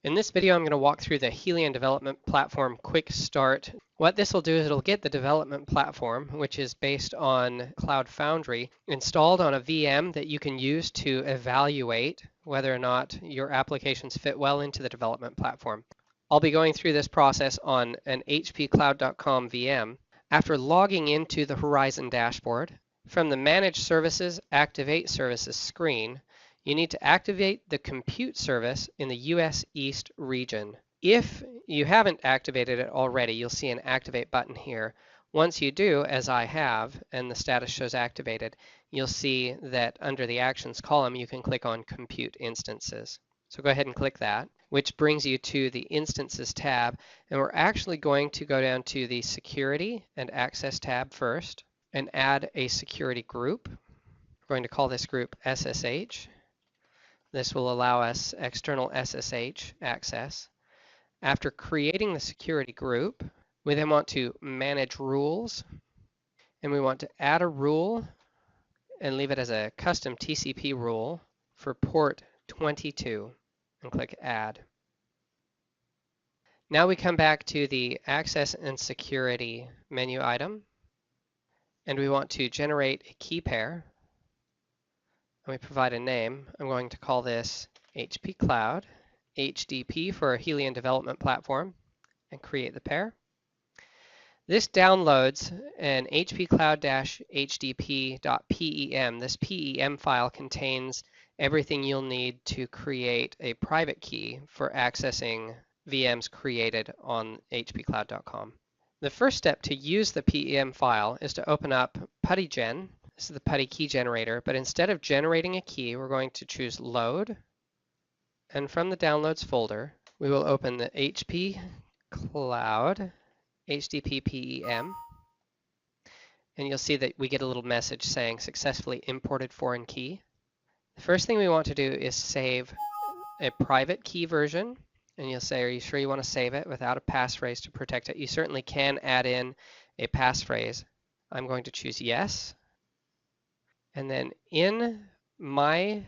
In this video, I'm going to walk through the Helion Development Platform Quick Start. What this will do is it'll get the development platform, which is based on Cloud Foundry, installed on a VM that you can use to evaluate whether or not your applications fit well into the development platform. I'll be going through this process on an hpcloud.com VM. After logging into the Horizon dashboard, from the Manage Services, Activate Services screen, you need to activate the compute service in the US East region. If you haven't activated it already, you'll see an activate button here. Once you do, as I have, and the status shows activated, you'll see that under the Actions column, you can click on Compute Instances. So go ahead and click that, which brings you to the Instances tab, and we're actually going to go down to the Security and Access tab first and add a security group. We're going to call this group SSH. This will allow us external SSH access. After creating the security group, we then want to manage rules, and we want to add a rule and leave it as a custom TCP rule for port 22 and click Add. Now we come back to the Access and Security menu item, and we want to generate a key pair. And we provide a name. I'm going to call this HP Cloud, HDP for Helion Development Platform, and create the pair. This downloads an HP Cloud-HDP.pem. This PEM file contains everything you'll need to create a private key for accessing VMs created on hpcloud.com. The first step to use the PEM file is to open up PuTTyGen. This is the PuTTY key generator, but instead of generating a key, we're going to choose Load. And from the Downloads folder, we will open the HP Cloud HDP PEM. And you'll see that we get a little message saying Successfully Imported Foreign Key. The first thing we want to do is save a private key version. And you'll say, are you sure you want to save it without a passphrase to protect it? You certainly can add in a passphrase. I'm going to choose Yes. And then in my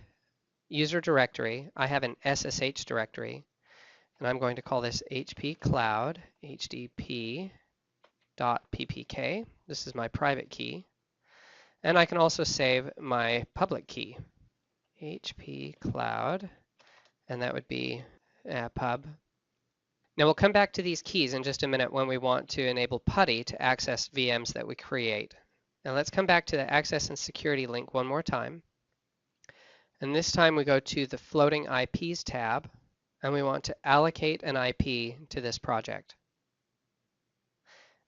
user directory, I have an SSH directory, and I'm going to call this HP Cloud HDP.ppk. This is my private key. And I can also save my public key, HP Cloud, and that would be pub. Now we'll come back to these keys in just a minute when we want to enable PuTTY to access VMs that we create. Now let's come back to the Access and Security link one more time. And this time we go to the Floating IPs tab, and we want to allocate an IP to this project.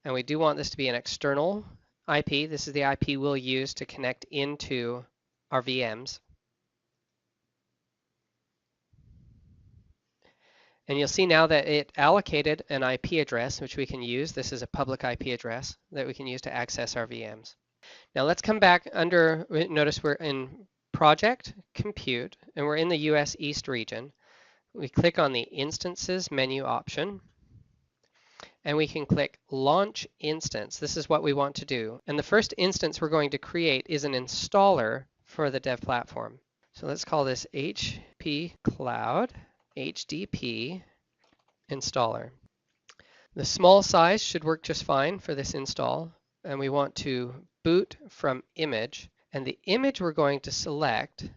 And we do want this to be an external IP. This is the IP we'll use to connect into our VMs. And you'll see now that it allocated an IP address, which we can use. This is a public IP address that we can use to access our VMs. Now let's come back under, notice we're in Project, Compute, and we're in the US East region. We click on the Instances menu option, and we can click Launch Instance. This is what we want to do. And the first instance we're going to create is an installer for the dev platform. So let's call this HP Cloud HDP installer. The small size should work just fine for this install, and we want to boot from image, and the image we're going to select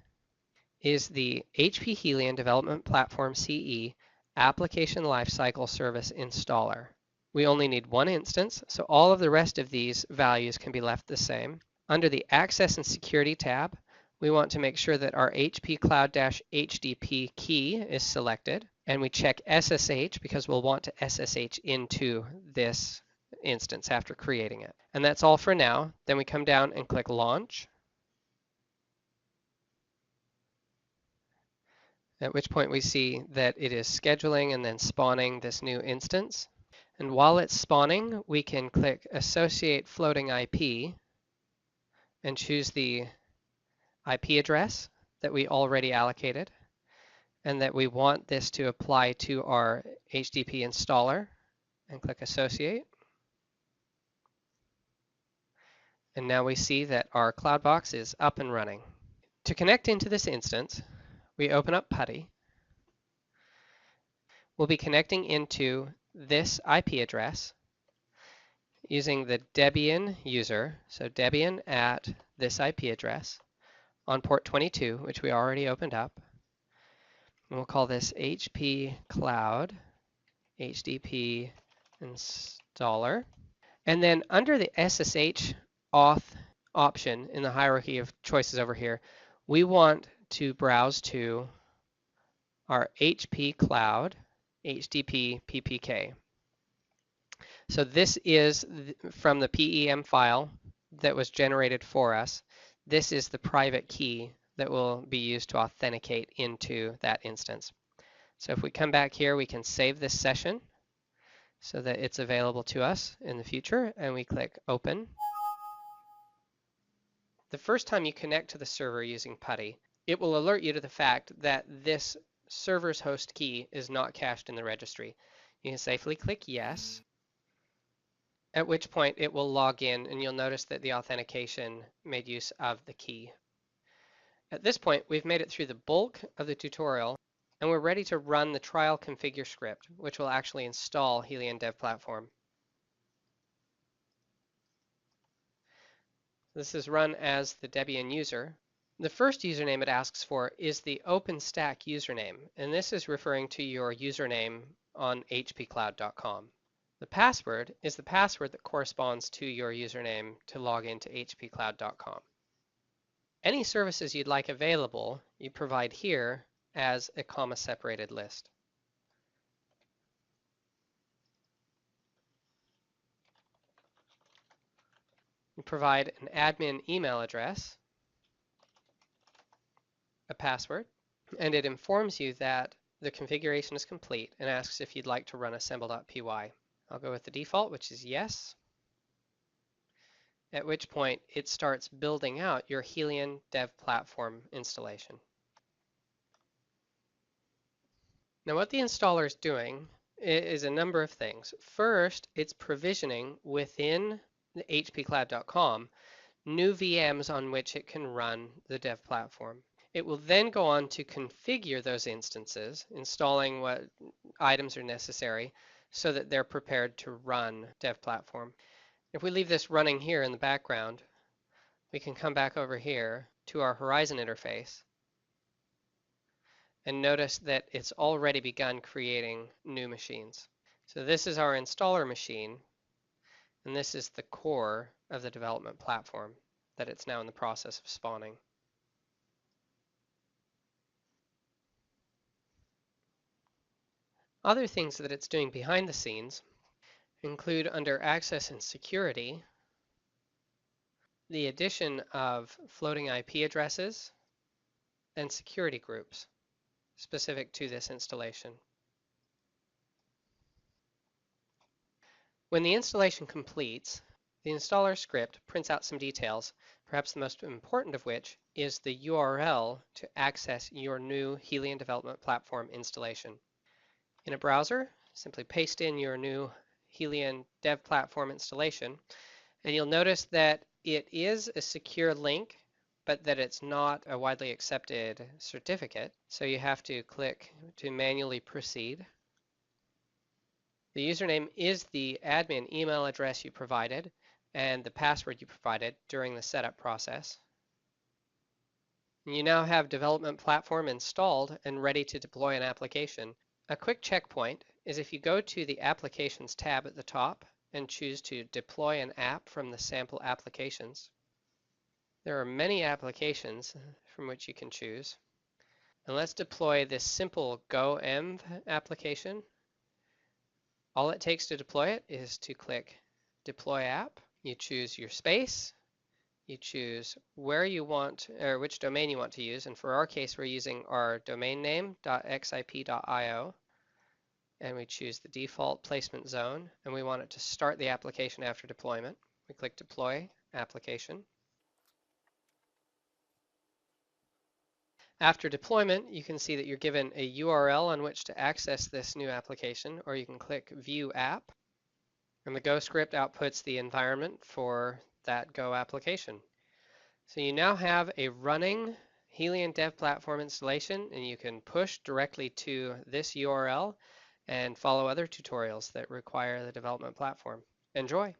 is the HP Helion Development Platform CE Application Lifecycle Service Installer. We only need one instance, so all of the rest of these values can be left the same. Under the Access and Security tab, we want to make sure that our HP Cloud-HDP key is selected, and we check SSH because we'll want to SSH into this instance after creating it. And that's all for now. Then we come down and click Launch, at which point we see that it is scheduling and then spawning this new instance. And while it's spawning, we can click Associate Floating IP and choose the IP address that we already allocated and that we want this to apply to our HDP installer, and click Associate. And now we see that our CloudBox is up and running. To connect into this instance, we open up PuTTY. We'll be connecting into this IP address using the Debian user, so Debian at this IP address on port 22, which we already opened up. And we'll call this HP Cloud HDP installer. And then under the SSH auth option in the hierarchy of choices over here, we want to browse to our HP Cloud HDP PPK. So this is from the PEM file that was generated for us. This is the private key that will be used to authenticate into that instance. So if we come back here, we can save this session so that it's available to us in the future, and we click Open. The first time you connect to the server using PuTTY, it will alert you to the fact that this server's host key is not cached in the registry. You can safely click Yes, at which point it will log in, and you'll notice that the authentication made use of the key. At this point, we've made it through the bulk of the tutorial, and we're ready to run the trial configure script, which will actually install Helion Dev Platform. This is run as the Debian user. The first username it asks for is the OpenStack username, and this is referring to your username on hpcloud.com. The password is the password that corresponds to your username to log into hpcloud.com. Any services you'd like available, you provide here as a comma-separated list. You provide an admin email address, a password, and it informs you that the configuration is complete and asks if you'd like to run assemble.py. I'll go with the default, which is yes, at which point it starts building out your Helion Dev Platform installation. Now what the installer is doing is a number of things. First, it's provisioning within the hpcloud.com new VMs on which it can run the dev platform. It will then go on to configure those instances, installing what items are necessary so that they're prepared to run dev platform. If we leave this running here in the background, we can come back over here to our Horizon interface and notice that it's already begun creating new machines. So this is our installer machine, and this is the core of the development platform that it's now in the process of spawning. Other things that it's doing behind the scenes include under access and security, the addition of floating IP addresses and security groups specific to this installation. When the installation completes, the installer script prints out some details, perhaps the most important of which is the URL to access your new Helion Development Platform installation. In a browser, simply paste in your new Helion Dev Platform installation, and you'll notice that it is a secure link, but that it's not a widely accepted certificate. So you have to click to manually proceed. The username is the admin email address you provided and the password you provided during the setup process. You now have Development Platform installed and ready to deploy an application. A quick checkpoint is if you go to the Applications tab at the top and choose to deploy an app from the sample applications. There are many applications from which you can choose. And let's deploy this simple GoEnv application. All it takes to deploy it is to click Deploy App. You choose your space. You choose where you want, or which domain you want to use. And for our case, we're using our domain name .xip.io. And we choose the default placement zone. And we want it to start the application after deployment. We click Deploy Application. After deployment, you can see that you're given a URL on which to access this new application, or you can click View App, and the Go script outputs the environment for that Go application. So you now have a running Helion Dev Platform installation, and you can push directly to this URL and follow other tutorials that require the development platform. Enjoy!